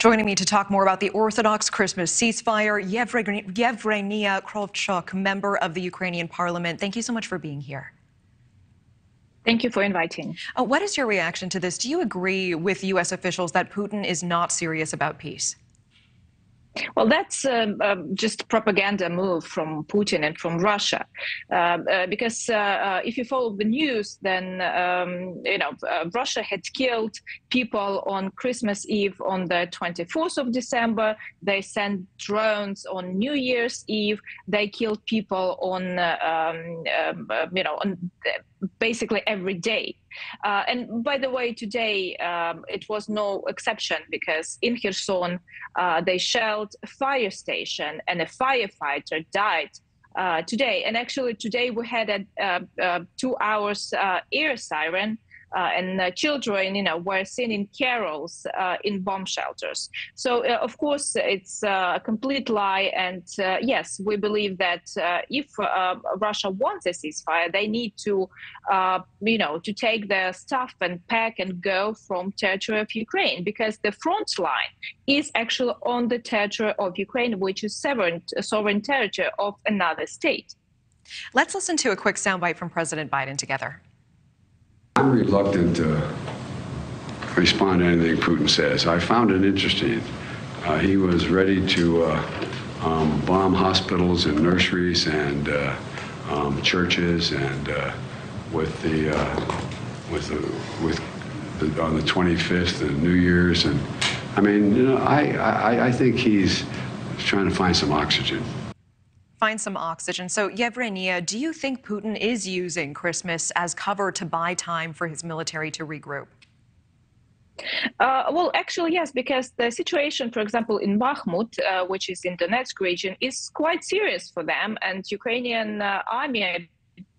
Joining me to talk more about the Orthodox Christmas ceasefire, Yevgenia Kravchuk, member of the Ukrainian parliament. Thank you so much for being here. Thank you for inviting. What is your reaction to this? Do you agree with U.S. officials that Putin is not serious about peace? Well, that's just propaganda move from Putin and from Russia, because if you follow the news, then Russia had killed people on Christmas Eve on the 24th of December. They sent drones on New Year's Eve. They killed people on on basically every day. And by the way, today it was no exception, because in Kherson they shelled a fire station and a firefighter died today. And actually today we had a 2 hours air siren. And children, were singing carols in bomb shelters. So, of course, it's a complete lie. And yes, we believe that if Russia wants a ceasefire, they need to, to take their stuff and pack and go from territory of Ukraine, because the front line is actually on the territory of Ukraine, which is sovereign territory of another state. Let's listen to a quick soundbite from President Biden together. I'm reluctant to respond to anything Putin says. I found it interesting. He was ready to bomb hospitals and nurseries and churches, and on the 25th and New Year's, and I mean, I think he's trying to find some oxygen. Find some oxygen. So, Yevgenia, do you think Putin is using Christmas as cover to buy time for his military to regroup? Well, actually, yes, because the situation, for example, in Bakhmut, which is in Donetsk region, is quite serious for them, and Ukrainian army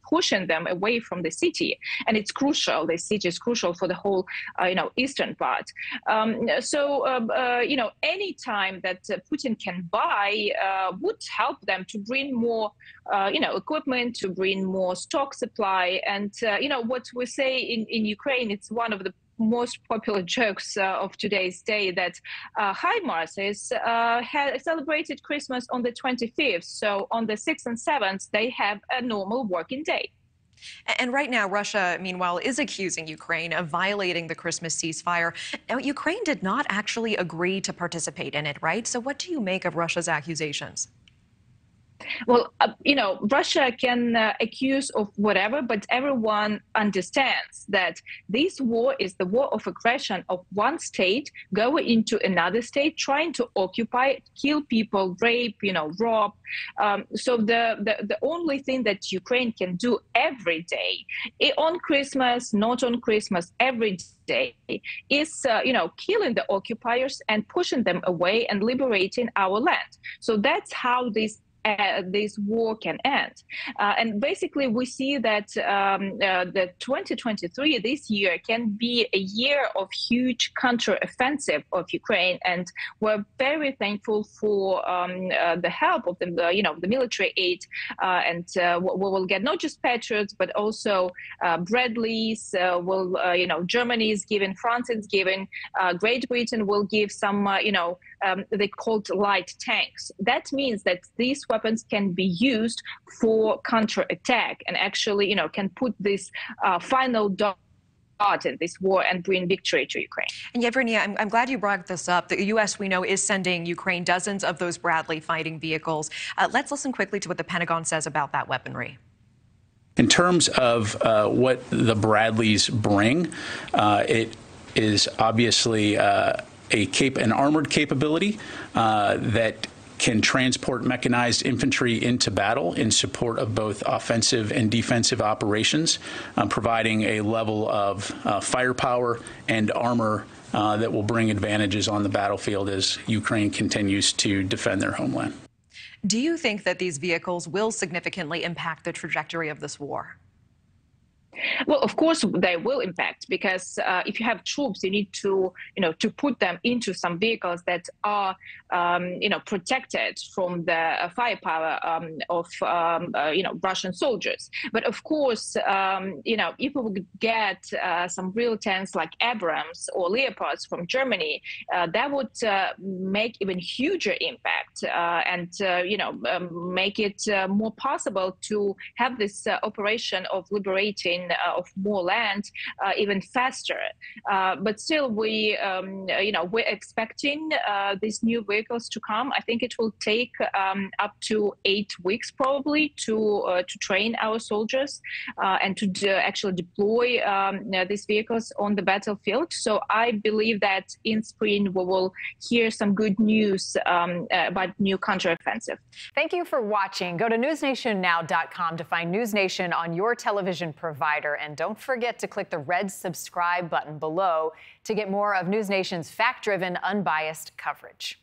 pushing them away from the city, and it's crucial. The city is crucial for the whole, eastern part. Any time that Putin can buy would help them to bring more, equipment, to bring more stock supply. And what we say in Ukraine, it's one of the most popular jokes of today's day, that HIMARS had celebrated Christmas on the 25th. So on the 6th and 7th, they have a normal working day. And right now, Russia, meanwhile, is accusing Ukraine of violating the Christmas ceasefire. Now, Ukraine did not actually agree to participate in it, right? So what do you make of Russia's accusations? Well, Russia can accuse of whatever, but everyone understands that this war is the war of aggression of one state going into another state, trying to occupy, kill people, rape, rob. So the only thing that Ukraine can do every day, on Christmas, not on Christmas, every day, is killing the occupiers and pushing them away and liberating our land. So that's how this war can end. And basically, we see that the 2023, this year, can be a year of huge counter-offensive of Ukraine. And we're very thankful for the help of the military aid. And we will get not just Patriots, but also Bradleys. Germany is giving, France is giving, Great Britain will give some, they called light tanks. That means that these weapons can be used for counterattack and actually, can put this final dot in this war and bring victory to Ukraine. And Yevgenia, I'm glad you brought this up. The U.S., we know, is sending Ukraine dozens of those Bradley fighting vehicles. Let's listen quickly to what the Pentagon says about that weaponry. In terms of what the Bradleys bring, it is obviously an armored capability that can transport mechanized infantry into battle in support of both offensive and defensive operations, providing a level of firepower and armor that will bring advantages on the battlefield as Ukraine continues to defend their homeland. Do you think that these vehicles will significantly impact the trajectory of this war? Well, of course they will impact, because if you have troops, you need to, to put them into some vehicles that are, protected from the firepower of, Russian soldiers. But of course, if we would get some real tanks like Abrams or Leopards from Germany, that would make even huger impact and, make it more possible to have this operation of liberating of more land even faster. But still, we're expecting these new vehicles to come. I think it will take up to 8 weeks probably to train our soldiers and to actually deploy these vehicles on the battlefield. So I believe that in spring we will hear some good news about new counteroffensive. Thank you for watching. Go to newsnationnow.com to find NewsNation on your television provider. And don't forget to click the red subscribe button below to get more of NewsNation's fact-driven, unbiased coverage.